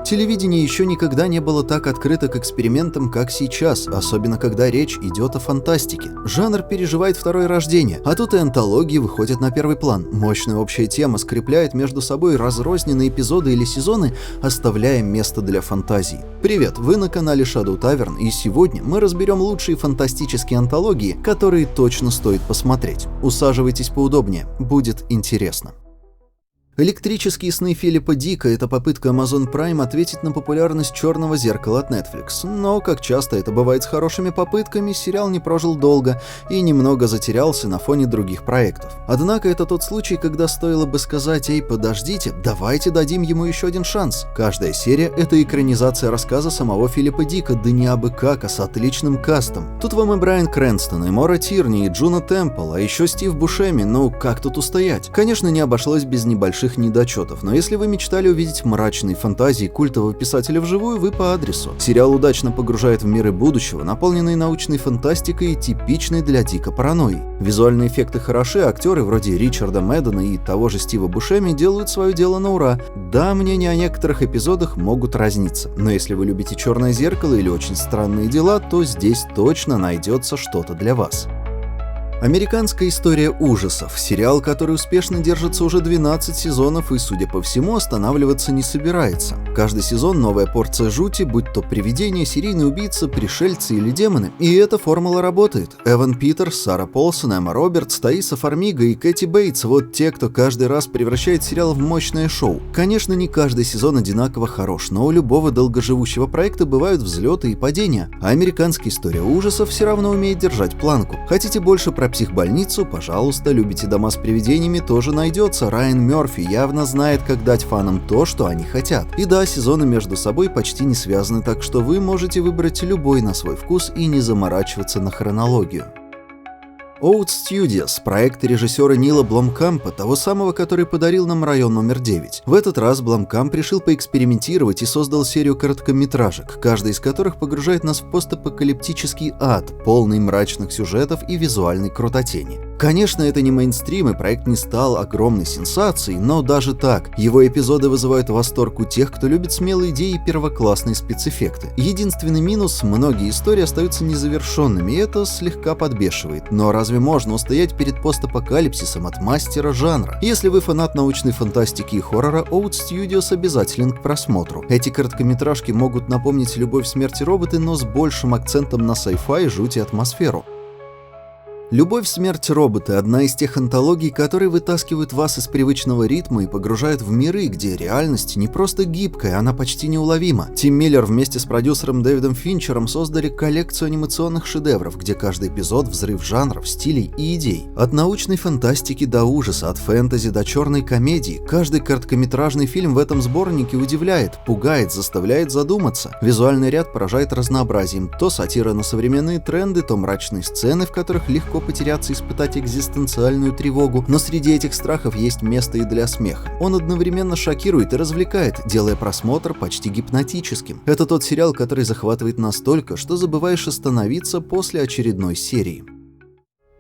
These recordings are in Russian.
Телевидение еще никогда не было так открыто к экспериментам, как сейчас, особенно когда речь идет о фантастике. Жанр переживает второе рождение, а тут и антологии выходят на первый план. Мощная общая тема скрепляет между собой разрозненные эпизоды или сезоны, оставляя место для фантазии. Привет, вы на канале Shadow Tavern, и сегодня мы разберем лучшие фантастические антологии, которые точно стоит посмотреть. Усаживайтесь поудобнее, будет интересно. «Электрические сны» Филиппа Дика – это попытка Amazon Prime ответить на популярность «Черного зеркала» от Netflix. Но, как часто это бывает с хорошими попытками, сериал не прожил долго и немного затерялся на фоне других проектов. Однако это тот случай, когда стоило бы сказать: «Эй, подождите, давайте дадим ему еще один шанс». Каждая серия – это экранизация рассказа самого Филиппа Дика, да не абы как, а с отличным кастом. Тут вам и Брайан Крэнстон, и Мора Тирни, и Джуна Темпл, а еще Стив Бушеми, ну как тут устоять? Конечно, не обошлось без небольших недочетов, но если вы мечтали увидеть мрачные фантазии культового писателя вживую, вы по адресу. Сериал удачно погружает в миры будущего, наполненные научной фантастикой и типичной для Дика паранойей. Визуальные эффекты хороши, актеры вроде Ричарда Мэддена и того же Стива Бушеми делают свое дело на ура. Да, мнения о некоторых эпизодах могут разниться, но если вы любите «Черное зеркало» или «Очень странные дела», то здесь точно найдется что-то для вас. «Американская история ужасов» – сериал, который успешно держится уже 12 сезонов и, судя по всему, останавливаться не собирается. Каждый сезон новая порция жути, будь то привидения, серийные убийцы, пришельцы или демоны. И эта формула работает. Эван Питерс, Сара Полсон, Эмма Робертс, Таиса Фармига и Кэти Бейтс – вот те, кто каждый раз превращает сериал в мощное шоу. Конечно, не каждый сезон одинаково хорош, но у любого долгоживущего проекта бывают взлеты и падения. А «Американская история ужасов» все равно умеет держать планку. Хотите больше про психбольницу? Пожалуйста. Любите дома с привидениями? Тоже найдется. Райан Мерфи явно знает, как дать фанам то, что они хотят. И да, сезоны между собой почти не связаны, так что вы можете выбрать любой на свой вкус и не заморачиваться на хронологию. Oat Studios – проект режиссера Нила Бломкампа, того самого, который подарил нам «Район номер 9». В этот раз Бломкамп решил поэкспериментировать и создал серию короткометражек, каждый из которых погружает нас в постапокалиптический ад, полный мрачных сюжетов и визуальной крутотени. Конечно, это не мейнстрим, и проект не стал огромной сенсацией, но даже так, его эпизоды вызывают восторг у тех, кто любит смелые идеи и первоклассные спецэффекты. Единственный минус – многие истории остаются незавершенными, и это слегка подбешивает. Но разве можно устоять перед постапокалипсисом от мастера жанра? Если вы фанат научной фантастики и хоррора, Oat Studios обязателен к просмотру. Эти короткометражки могут напомнить «Любовь, смерть и роботы», но с большим акцентом на sci-fi, жуть и атмосферу. «Любовь, смерть, роботы» — одна из тех антологий, которые вытаскивают вас из привычного ритма и погружают в миры, где реальность не просто гибкая, она почти неуловима. Тим Миллер вместе с продюсером Дэвидом Финчером создали коллекцию анимационных шедевров, где каждый эпизод — взрыв жанров, стилей и идей. От научной фантастики до ужаса, от фэнтези до черной комедии. Каждый короткометражный фильм в этом сборнике удивляет, пугает, заставляет задуматься. Визуальный ряд поражает разнообразием. То сатира на современные тренды, то мрачные сцены, в которых легко потеряться и испытать экзистенциальную тревогу, но среди этих страхов есть место и для смеха. Он одновременно шокирует и развлекает, делая просмотр почти гипнотическим. Это тот сериал, который захватывает настолько, что забываешь остановиться после очередной серии.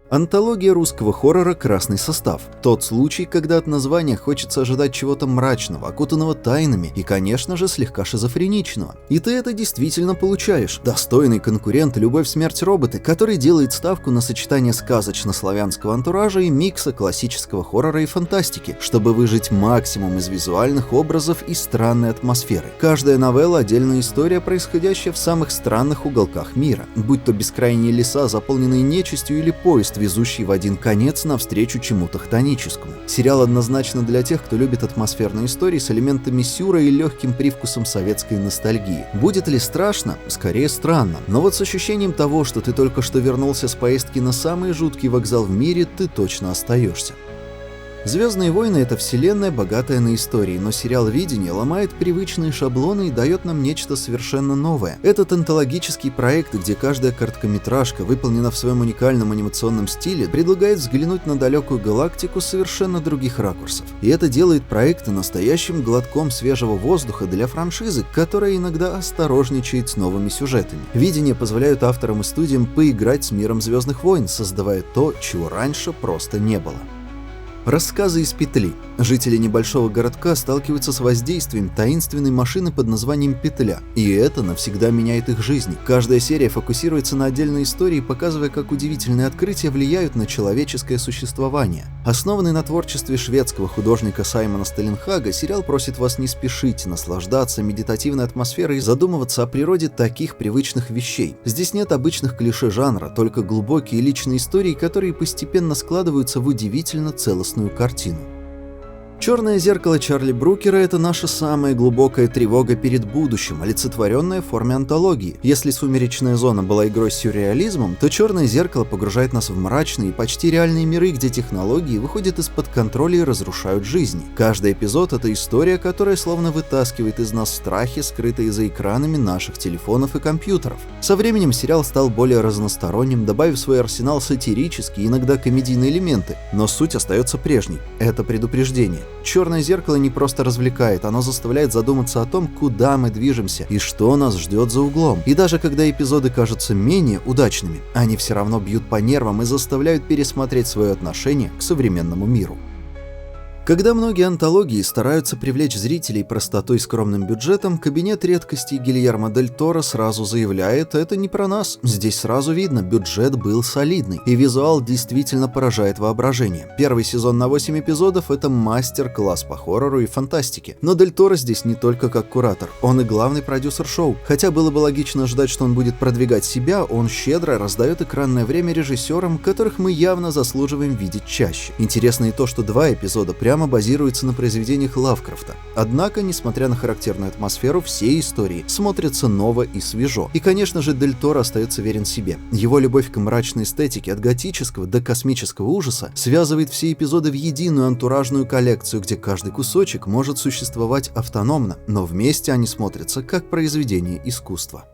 Антология русского хоррора «Красный состав». Тот случай, когда от названия хочется ожидать чего-то мрачного, окутанного тайнами и, конечно же, слегка шизофреничного. И ты это действительно получаешь. Достойный конкурент «Любовь, смерть, роботы», который делает ставку на сочетание сказочно-славянского антуража и микса классического хоррора и фантастики, чтобы выжать максимум из визуальных образов и странной атмосферы. Каждая новелла — отдельная история, происходящая в самых странных уголках мира, будь то бескрайние леса, заполненные нечистью, или поезд, везущий в один конец навстречу чему-то хтоническому. Сериал однозначно для тех, кто любит атмосферные истории с элементами сюра и легким привкусом советской ностальгии. Будет ли страшно? Скорее странно. Но вот с ощущением того, что ты только что вернулся с поездки на самый жуткий вокзал в мире, ты точно остаешься. «Звездные войны» — это вселенная, богатая на истории, но сериал «Видение» ломает привычные шаблоны и дает нам нечто совершенно новое. Этот антологический проект, где каждая короткометражка выполнена в своем уникальном анимационном стиле, предлагает взглянуть на далекую галактику с совершенно других ракурсов. И это делает проект настоящим глотком свежего воздуха для франшизы, которая иногда осторожничает с новыми сюжетами. «Видение» позволяет авторам и студиям поиграть с миром «Звездных войн», создавая то, чего раньше просто не было. Рассказы из петли. Жители небольшого городка сталкиваются с воздействием таинственной машины под названием «Петля», и это навсегда меняет их жизни. Каждая серия фокусируется на отдельной истории, показывая, как удивительные открытия влияют на человеческое существование. Основанный на творчестве шведского художника Саймона Стелленхага, сериал просит вас не спешить, наслаждаться медитативной атмосферой и задумываться о природе таких привычных вещей. Здесь нет обычных клише жанра, только глубокие личные истории, которые постепенно складываются в удивительно целостную картину. «Черное зеркало» Чарли Брукера – это наша самая глубокая тревога перед будущим, олицетворенная в форме антологии. Если «Сумеречная зона» была игрой с сюрреализмом, то «Черное зеркало» погружает нас в мрачные и почти реальные миры, где технологии выходят из-под контроля и разрушают жизни. Каждый эпизод – это история, которая словно вытаскивает из нас страхи, скрытые за экранами наших телефонов и компьютеров. Со временем сериал стал более разносторонним, добавив в свой арсенал сатирические, иногда комедийные элементы, но суть остается прежней – это предупреждение. «Черное зеркало» не просто развлекает, оно заставляет задуматься о том, куда мы движемся и что нас ждет за углом. И даже когда эпизоды кажутся менее удачными, они все равно бьют по нервам и заставляют пересмотреть свое отношение к современному миру. Когда многие антологии стараются привлечь зрителей простотой и скромным бюджетом, кабинет редкостей Гильермо Дель Торо сразу заявляет: это не про нас. Здесь сразу видно, бюджет был солидный, и визуал действительно поражает воображение. Первый сезон на 8 эпизодов – это мастер-класс по хоррору и фантастике. Но Дель Торо здесь не только как куратор, он и главный продюсер шоу. Хотя было бы логично ждать, что он будет продвигать себя, он щедро раздает экранное время режиссерам, которых мы явно заслуживаем видеть чаще. Интересно и то, что 2 эпизода прямо базируется на произведениях Лавкрафта. Однако, несмотря на характерную атмосферу, все истории смотрятся ново и свежо. И, конечно же, Дель Торо остается верен себе. Его любовь к мрачной эстетике от готического до космического ужаса связывает все эпизоды в единую антуражную коллекцию, где каждый кусочек может существовать автономно, но вместе они смотрятся как произведение искусства.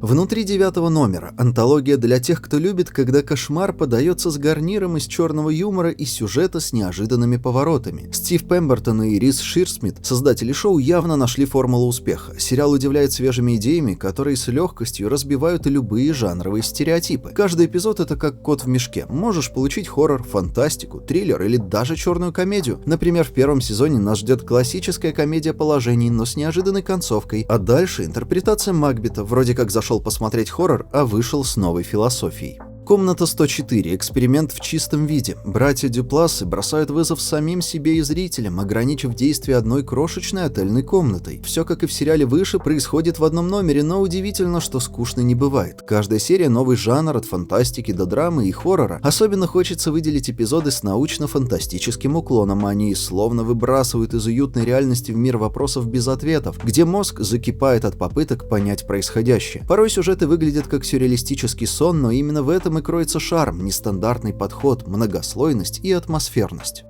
Внутри 9-го номера – антология для тех, кто любит, когда кошмар подается с гарниром из черного юмора и сюжета с неожиданными поворотами. Стив Пембертон и Рис Ширсмит, создатели шоу, явно нашли формулу успеха. Сериал удивляет свежими идеями, которые с легкостью разбивают любые жанровые стереотипы. Каждый эпизод – это как кот в мешке. Можешь получить хоррор, фантастику, триллер или даже черную комедию. Например, в первом сезоне нас ждет классическая комедия положений, но с неожиданной концовкой. А дальше интерпретация Макбета, вроде как зашел посмотреть хоррор, а вышел с новой философией. Комната 104. Эксперимент в чистом виде. Братья Дюплассы бросают вызов самим себе и зрителям, ограничив действие одной крошечной отельной комнатой. Все, как и в сериале выше, происходит в одном номере, но удивительно, что скучно не бывает. Каждая серия — новый жанр, от фантастики до драмы и хоррора. Особенно хочется выделить эпизоды с научно-фантастическим уклоном. Они словно выбрасывают из уютной реальности в мир вопросов без ответов, где мозг закипает от попыток понять происходящее. Порой сюжеты выглядят как сюрреалистический сон, но именно в этом и кроется шарм, нестандартный подход, многослойность и атмосферность.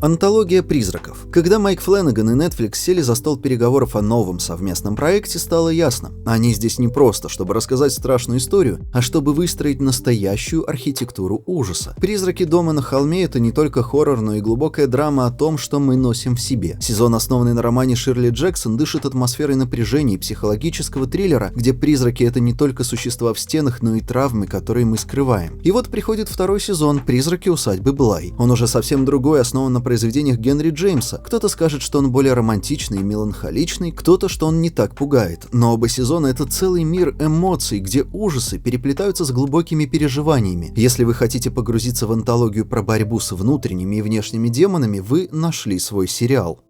Антология призраков. Когда Майк Флэнаган и Netflix сели за стол переговоров о новом совместном проекте, стало ясно: они здесь не просто, чтобы рассказать страшную историю, а чтобы выстроить настоящую архитектуру ужаса. «Призраки дома на холме» — это не только хоррор, но и глубокая драма о том, что мы носим в себе. Сезон, основанный на романе Ширли Джексон, дышит атмосферой напряжения и психологического триллера, где призраки — это не только существа в стенах, но и травмы, которые мы скрываем. И вот приходит второй сезон «Призраки усадьбы Блай». Он уже совсем другой, основан на произведениях Генри Джеймса. Кто-то скажет, что он более романтичный и меланхоличный, кто-то, что он не так пугает. Но оба сезона — это целый мир эмоций, где ужасы переплетаются с глубокими переживаниями. Если вы хотите погрузиться в антологию про борьбу с внутренними и внешними демонами, вы нашли свой сериал.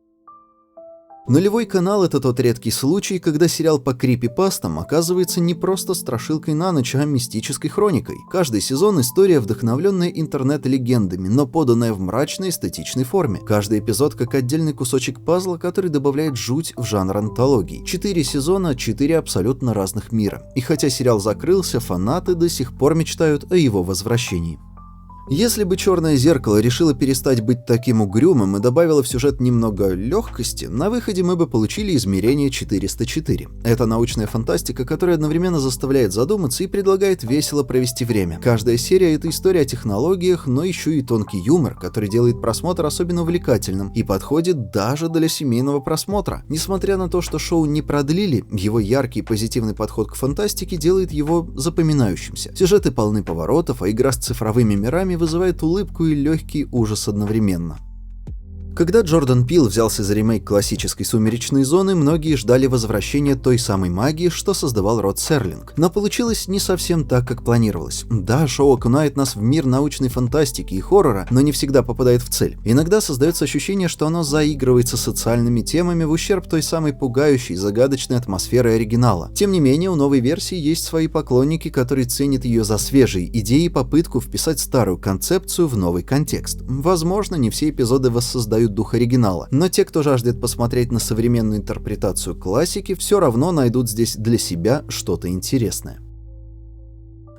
Нулевой канал — это тот редкий случай, когда сериал по крипипастам оказывается не просто страшилкой на ночь, а мистической хроникой. Каждый сезон — история, вдохновленная интернет-легендами, но поданная в мрачной эстетичной форме. Каждый эпизод как отдельный кусочек пазла, который добавляет жуть в жанр антологий. 4 сезона — 4 абсолютно разных мира. И хотя сериал закрылся, фанаты до сих пор мечтают о его возвращении. Если бы «Черное зеркало» решило перестать быть таким угрюмым и добавило в сюжет немного легкости, на выходе мы бы получили «Измерение 404». Это научная фантастика, которая одновременно заставляет задуматься и предлагает весело провести время. Каждая серия — это история о технологиях, но еще и тонкий юмор, который делает просмотр особенно увлекательным и подходит даже для семейного просмотра. Несмотря на то, что шоу не продлили, его яркий и позитивный подход к фантастике делает его запоминающимся. Сюжеты полны поворотов, а игра с цифровыми мирами местами вызывает улыбку и легкий ужас одновременно. Когда Джордан Пил взялся за ремейк классической «Сумеречной зоны», многие ждали возвращения той самой магии, что создавал Род Серлинг. Но получилось не совсем так, как планировалось. Да, шоу окунает нас в мир научной фантастики и хоррора, но не всегда попадает в цель. Иногда создается ощущение, что оно заигрывается социальными темами в ущерб той самой пугающей, загадочной атмосферы оригинала. Тем не менее, у новой версии есть свои поклонники, которые ценят ее за свежие идеи и попытку вписать старую концепцию в новый контекст. Возможно, не все эпизоды воссоздают дух оригинала, но те, кто жаждет посмотреть на современную интерпретацию классики, все равно найдут здесь для себя что-то интересное.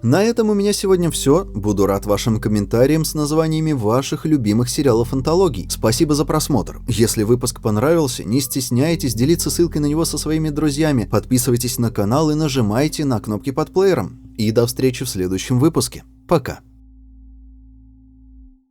На этом у меня сегодня все. Буду рад вашим комментариям с названиями ваших любимых сериалов-антологий. Спасибо за просмотр. Если выпуск понравился, не стесняйтесь делиться ссылкой на него со своими друзьями, подписывайтесь на канал и нажимайте на кнопки под плеером. И до встречи в следующем выпуске. Пока.